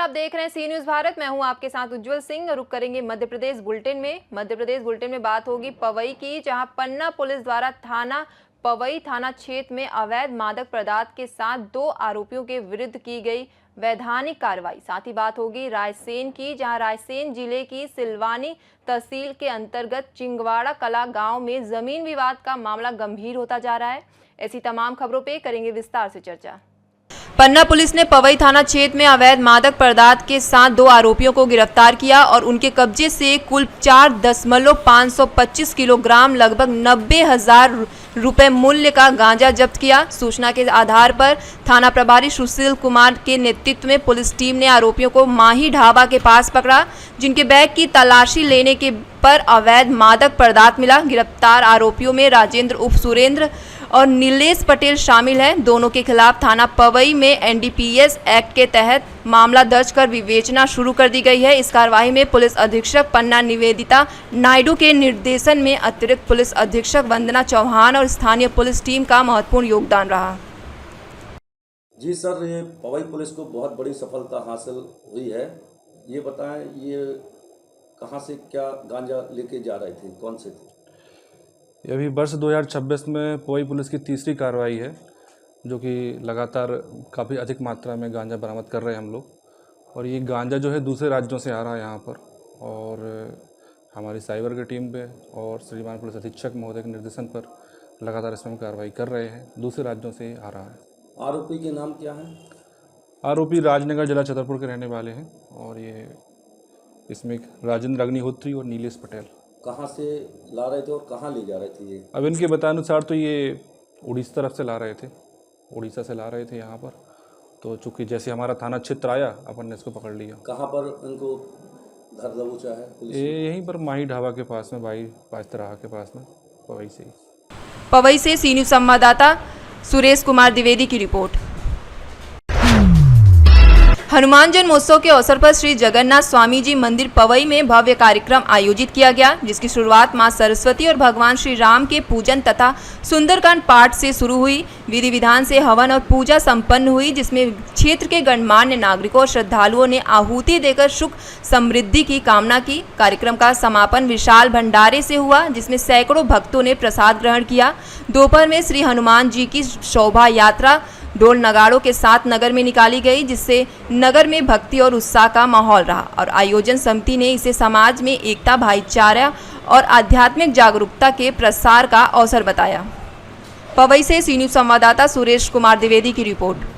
आप देख रहे हैं सी न्यूज भारत। मैं हूं आपके साथ उज्जवल सिंह। रुक करेंगे मध्य प्रदेश बुलेटिन में। मध्य प्रदेश बुलेटिन में बात होगी पवई की, जहां पन्ना पुलिस द्वारा पवई थाना क्षेत्र में अवैध मादक पदार्थ के साथ 2 आरोपियों के विरुद्ध की गई वैधानिक कार्रवाई। साथ ही बात होगी रायसेन की, जहां रायसेन जिले की सिलवानी तहसील के अंतर्गत चिंगवाड़ा कला गांव में जमीन विवाद का मामला गंभीर होता जा रहा है। ऐसी तमाम खबरों पे करेंगे विस्तार से चर्चा। पन्ना पुलिस ने पवई थाना क्षेत्र में अवैध मादक पदार्थ के साथ 2 आरोपियों को गिरफ्तार किया और उनके कब्जे से कुल 4.525 किलोग्राम लगभग 90,000 रुपए मूल्य का गांजा जब्त किया। सूचना के आधार पर थाना प्रभारी सुशील कुमार के नेतृत्व में पुलिस टीम ने आरोपियों को माही ढाबा के पास पकड़ा, जिनके बैग की तलाशी लेने के पर अवैध मादक पदार्थ मिला। गिरफ्तार आरोपियों में राजेंद्र उर्फ सुरेंद्र और नीलेश पटेल शामिल हैं। दोनों के खिलाफ थाना पवई में एनडीपीएस एक्ट के तहत मामला दर्ज कर विवेचना शुरू कर दी गई है। इस कार्रवाई में पुलिस अधीक्षक पन्ना निवेदिता नायडू के निर्देशन में अतिरिक्त पुलिस अधीक्षक वंदना चौहान और स्थानीय पुलिस टीम का महत्वपूर्ण योगदान रहा। जी सर, ये पवई पुलिस को बहुत बड़ी सफलता हासिल हुई है। ये बताएं, ये कहाँ से क्या गांजा लेके जा रहे थे, कौन से थे? ये अभी वर्ष 2026 में पवई पुलिस की तीसरी कार्रवाई है, जो कि लगातार काफ़ी अधिक मात्रा में गांजा बरामद कर रहे हैं हम लोग। और ये गांजा जो है दूसरे राज्यों से आ रहा है यहाँ पर, और हमारी साइबर की टीम पे और श्रीमान पुलिस अधीक्षक महोदय के निर्देशन पर लगातार इसमें हम कार्रवाई कर रहे हैं। दूसरे राज्यों से आ रहा है। आरोपी के नाम क्या है? आरोपी राजनगर जिला छतरपुर के रहने वाले हैं, और ये इसमें राजेंद्र अग्निहोत्री और नीलेश पटेल। कहाँ से ला रहे थे और कहाँ ले जा रहे थे ये? अब इनके बतानुसार तो ये उड़ीसा तरफ से ला रहे थे, उड़ीसा से ला रहे थे यहाँ पर। तो चूँकि जैसे हमारा थाना क्षेत्र आया, अपन ने इसको पकड़ लिया। कहाँ पर इनको धर दबोचा है पुलिस? ये यहीं पर माही ढाबा के पास में, बाई पाँचतराहा के पास में, पवई से सी न्यूज संवाददाता सुरेश कुमार द्विवेदी की रिपोर्ट। हनुमान जन्मोत्सव के अवसर पर श्री जगन्नाथ स्वामी जी मंदिर पवई में भव्य कार्यक्रम आयोजित किया गया, जिसकी शुरुआत मां सरस्वती और भगवान श्री राम के पूजन तथा सुंदरकांड पाठ से शुरू हुई। विधि विधान से हवन और पूजा संपन्न हुई, जिसमें क्षेत्र के गणमान्य नागरिकों और श्रद्धालुओं ने आहुति देकर सुख समृद्धि की कामना की। कार्यक्रम का समापन विशाल भंडारे से हुआ, जिसमें सैकड़ों भक्तों ने प्रसाद ग्रहण किया। दोपहर में श्री हनुमान जी की शोभा यात्रा ढोल नगाड़ों के साथ नगर में निकाली गई, जिससे नगर में भक्ति और उत्साह का माहौल रहा। और आयोजन समिति ने इसे समाज में एकता, भाईचारा और आध्यात्मिक जागरूकता के प्रसार का अवसर बताया। पवई से सी न्यूज संवाददाता सुरेश कुमार द्विवेदी की रिपोर्ट।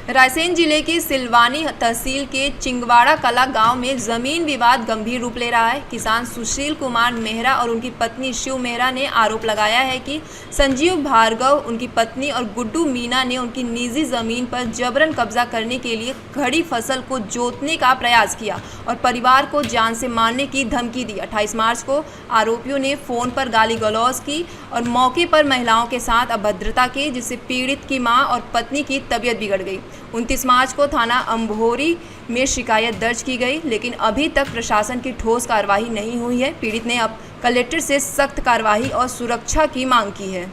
रायसेन जिले की सिलवानी तहसील के चिंगवाड़ा कला गांव में जमीन विवाद गंभीर रूप ले रहा है। किसान सुशील कुमार मेहरा और उनकी पत्नी शिव मेहरा ने आरोप लगाया है कि संजीव भार्गव, उनकी पत्नी और गुड्डू मीना ने उनकी निजी जमीन पर जबरन कब्जा करने के लिए खड़ी फसल को जोतने का प्रयास किया और परिवार को जान से मारने की धमकी दी। 28 मार्च को आरोपियों ने फोन पर गाली गलौज की और मौके पर महिलाओं के साथ अभद्रता की, जिससे पीड़ित की मां और पत्नी की तबीयत बिगड़ गई। 29 मार्च को थाना अंभोरी में शिकायत दर्ज की गई, लेकिन अभी तक प्रशासन की ठोस कार्रवाई नहीं हुई है। पीड़ित ने अब कलेक्टर से सख्त कार्रवाई और सुरक्षा की मांग की है।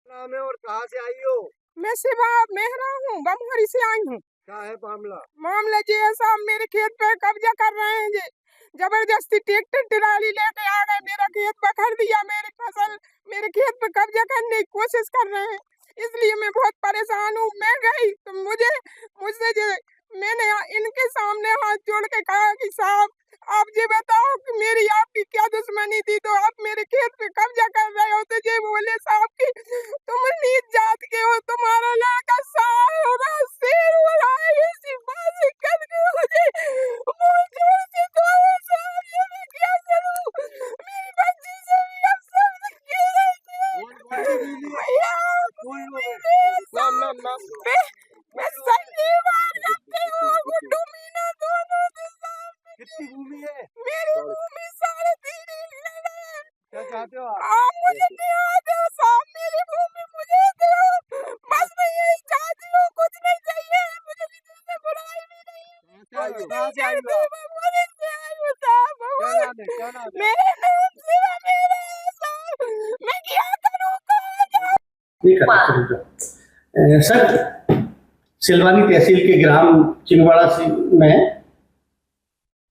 नाम है और कहाँ से आई हो? मैं शिवा मेहरा हूँ, बमहरी से आई हूँ। क्या है मामला? मामला जी है साहब, मेरे खेत पे कब्जा कर रहे हैं जी। जबरदस्ती ट्रैक्टर ट्राली लेके आ गए, मेरा खेत पकड़ दिया, मेरी फसल मेरे खेत पे कब्जा करने की कोशिश कर रहे हैं। इसलिए मैं बहुत परेशान हूँ। मैं गई तो मुझसे मैंने इनके सामने हाथ जोड़ के कहा कि साहब आप ये बताओ कि मेरी आपकी क्या दुश्मनी थी, तो आप मेरे खेत पे कब्जा कर रहे हो। तो ये बोले साहब कि तुम नीच जात के हो, तुम्हारा लड़का सार होगा, शेर हो रहा है, ऐसी बातें करके मुझे बोल जोर से तो साहब ये मैं क्या करूं? मेरी बच्ची से भी अब सब कह रहे थे भैया मैं सही बात करती हूँ, गुड्डू मीना दोनों से साहब। कितनी भूमि है? मेरी भूमि 3.5 एकड़ है। क्या चाहते हो आप? आप मुझे न्याय दो साहब, मेरी भूमि मुझे दो, बस मैं यही चाहती हूँ, कुछ नहीं चाहिए मुझे, किसी से बुराई भी नहीं। कहाँ से आई हो? भगवान से आई हूँ साहब, क्या भगवान। नाम है? क्या नाम है? मेरा नाम शिवा मेरा है साहब, मैं क्या करूँ, कहाँ जाऊँ? सर, सिलवानी तहसील के ग्राम चिंगवाड़ा में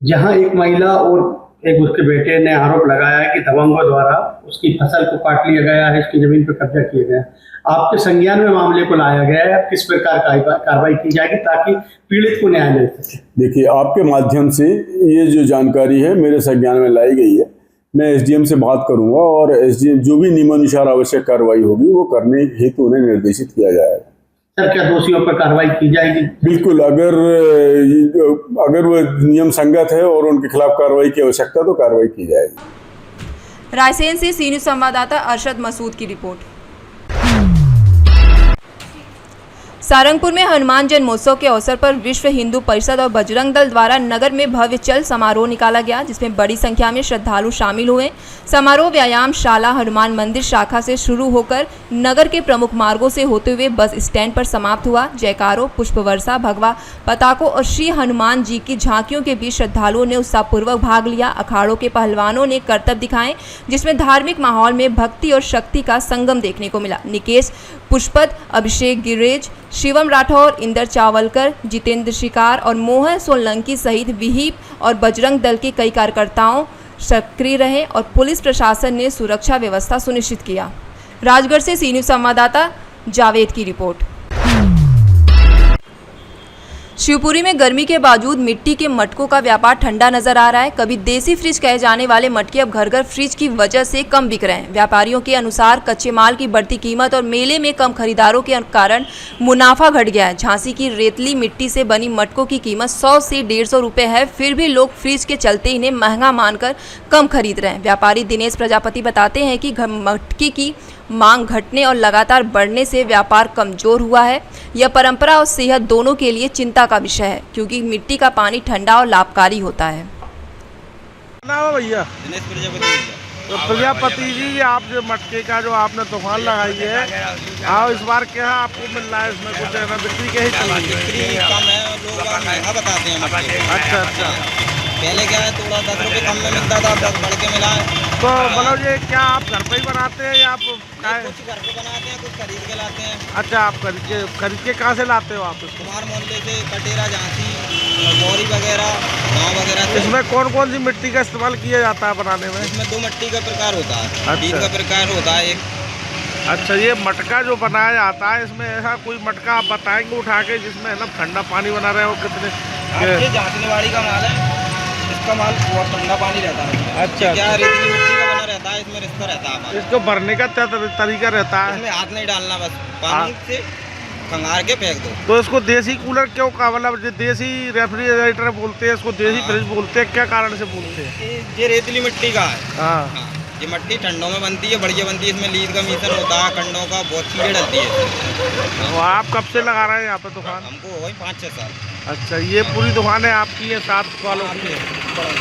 जहां एक महिला और एक उसके बेटे ने आरोप लगाया है कि दबंगों द्वारा उसकी फसल को काट लिया गया है, इसकी जमीन पर कब्जा किया गया है। आपके संज्ञान में मामले को लाया गया है, किस प्रकार कार्रवाई की जाएगी ताकि पीड़ित को न्याय मिल सके? देखिए, आपके माध्यम से ये जो जानकारी है मेरे संज्ञान में लाई गई है। मैं एसडीएम से बात करूंगा और एसडीएम जो भी नियमानुसार आवश्यक कार्रवाई होगी वो करने हेतु उन्हें निर्देशित किया जाएगा। सर, क्या दोषियों पर कार्रवाई की जाएगी? बिल्कुल, अगर वो नियम संगत है और उनके खिलाफ कार्रवाई की आवश्यकता तो कार्रवाई की जाएगी। रायसेन से सी न्यूज़ संवाददाता अरशद मसूद की रिपोर्ट। सारंगपुर में हनुमान जन्मोत्सव के अवसर पर विश्व हिंदू परिषद और बजरंग दल द्वारा नगर में भव्य चल समारोह निकाला गया, जिसमें बड़ी संख्या में श्रद्धालु शामिल हुए। समारोह व्यायाम शाला हनुमान मंदिर शाखा से शुरू होकर नगर के प्रमुख मार्गों से होते हुए बस स्टैंड पर समाप्त हुआ। जयकारों, पुष्प वर्षा, भगवा पताकों और श्री हनुमान जी की झांकियों के बीच श्रद्धालुओं ने उत्साहपूर्वक भाग लिया। अखाड़ों के पहलवानों ने करतब दिखाए, जिसमें धार्मिक माहौल में भक्ति और शक्ति का संगम देखने को मिला। निकेश पुष्पत, अभिषेक गिरेज, शिवम राठौर, इंदर चावलकर, जितेंद्र शिकार और मोहन सोलंकी सहित विहिप और बजरंग दल के कई कार्यकर्ताओं सक्रिय रहे और पुलिस प्रशासन ने सुरक्षा व्यवस्था सुनिश्चित किया। राजगढ़ से सी न्यूज़ संवाददाता जावेद की रिपोर्ट। शिवपुरी में गर्मी के बावजूद मिट्टी के मटकों का व्यापार ठंडा नजर आ रहा है। कभी देसी फ्रिज कहे जाने वाले मटके अब घर घर फ्रिज की वजह से कम बिक रहे हैं। व्यापारियों के अनुसार कच्चे माल की बढ़ती कीमत और मेले में कम खरीदारों के कारण मुनाफा घट गया है। झांसी की रेतली मिट्टी से बनी मटकों की कीमत 100 से 150 रुपये है, फिर भी लोग फ्रिज के चलते इन्हें महंगा मानकर कम खरीद रहे हैं। व्यापारी दिनेश प्रजापति बताते हैं कि मटके की मांग घटने और लगातार बढ़ने से व्यापार कमजोर हुआ है। यह परंपरा और सेहत दोनों के लिए चिंता का विषय है, क्योंकि मिट्टी का पानी ठंडा और लाभकारी होता है। भैया दिनेश प्रजापति। तो प्रजापति जी, आप जो मटके का जो आपने दुकान लगाई है, आओ इस बार क्या आपको मिल रहा है इसमें? कुछ है ना, बिक्री क्या ही चल रही है? बिक्री कम है, लोग महंगा बताते हैं मटके। अच्छा। पहले क्या है, थोड़ा 10 रुपये कम में मिलता था, 10 बढ़ के मिला है। तो मतलब ये क्या आप घर पे ही बनाते हैं या आप कुछ घर पे बनाते हैं, कुछ खरीद के लाते हैं। अच्छा, आप खरीद के कहाँ से लाते हो आप इसको? कुमार मोहल्ले से, कटेरा, झांसी, गौरी वगैरह, गाँव वगैरह। इसमें कौन कौन सी मिट्टी का इस्तेमाल किया जाता है बनाने में? इसमें 2 मिट्टी का प्रकार होता है। अच्छा। 3 का प्रकार होता है एक। अच्छा, ये मटका जो बनाया जाता है, इसमें ऐसा कोई मटका आप बताएंगे उठा के जिसमें है ना ठंडा पानी बना रहे हो? कितने झांसीवाड़ी का माल है, इसका माल बहुत ठंडा पानी रहता है। अच्छा। क्या रेतीली मिट्टी का बना रहता है, इसमें रिश्ता रहता है। इसको भरने का क्या तरीका रहता है? इसमें हाथ नहीं डालना, बस पानी से खंगार के फेंक दो। तो इसको देसी कूलर क्यों कहा? मतलब देसी रेफ्रिजरेटर बोलते हैं इसको, देसी फ्रिज बोलते हैं, क्या कारण से बोलते हैं? ये रेतीली मिट्टी का है। हाँ। ये मिट्टी ठंडों में बनती है, बढ़िया बनती है। इसमें लीद का मिश्रण होता है, कंडों का, बहुत चीज़ें डलती है। तो आप कब से लगा रहे हैं यहाँ पे दुकान? हमको वही 5-6 साल। अच्छा, ये पूरी दुकानें आपकी है? 7 वालों की है।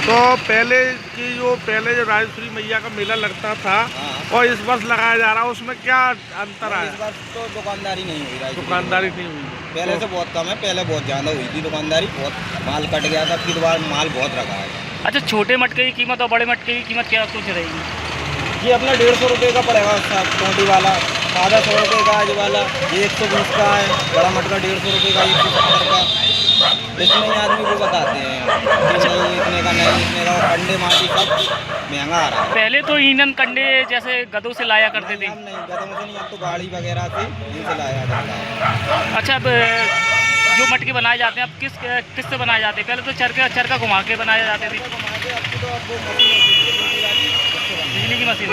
तो पहले जो राजेश्वरी मैया का मेला लगता था और इस वर्ष लगाया जा रहा है, उसमें क्या अंतर आया? इस वर्ष तो दुकानदारी नहीं हुई। दुकानदारी नहीं हुई पहले से बहुत कम है, पहले बहुत ज़्यादा हुई थी दुकानदारी, बहुत माल कट गया था, फिर बार माल बहुत रखा है। अच्छा, छोटे मटके की कीमत और बड़े मटके की कीमत क्या कुछ रहेगी? ये अपना 150 रुपये का पड़ेगा, टोटी वाला सादा 100 रुपये का है, जो वाला ये 120 का है, बड़ा मटका 150 रुपये का, 170 का। इसमें ही आदमी को बताते हैं कि नहीं इतने का, नहीं इतने का, कंडे माटी सब महंगा आ रहा है। पहले तो ईंधन कंडे जैसे गधों से लाया करते थे। अब नहीं, गधों से नहीं, अब तो गाड़ी वगैरह से इनसे लाया जाता है। अच्छा, अब जो मटके बनाए जाते हैं अब किस से बनाए जाते हैं? पहले तो चरखा घुमा के बनाए जाते थे, बिजली की मशीन।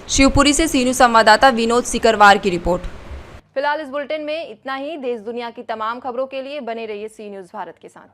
शिवपुरी से सीनू संवाददाता विनोद सिकरवार की रिपोर्ट। फिलहाल इस बुलेटिन में इतना ही। देश दुनिया की तमाम खबरों के लिए बने रहिए सी न्यूज़ भारत के साथ।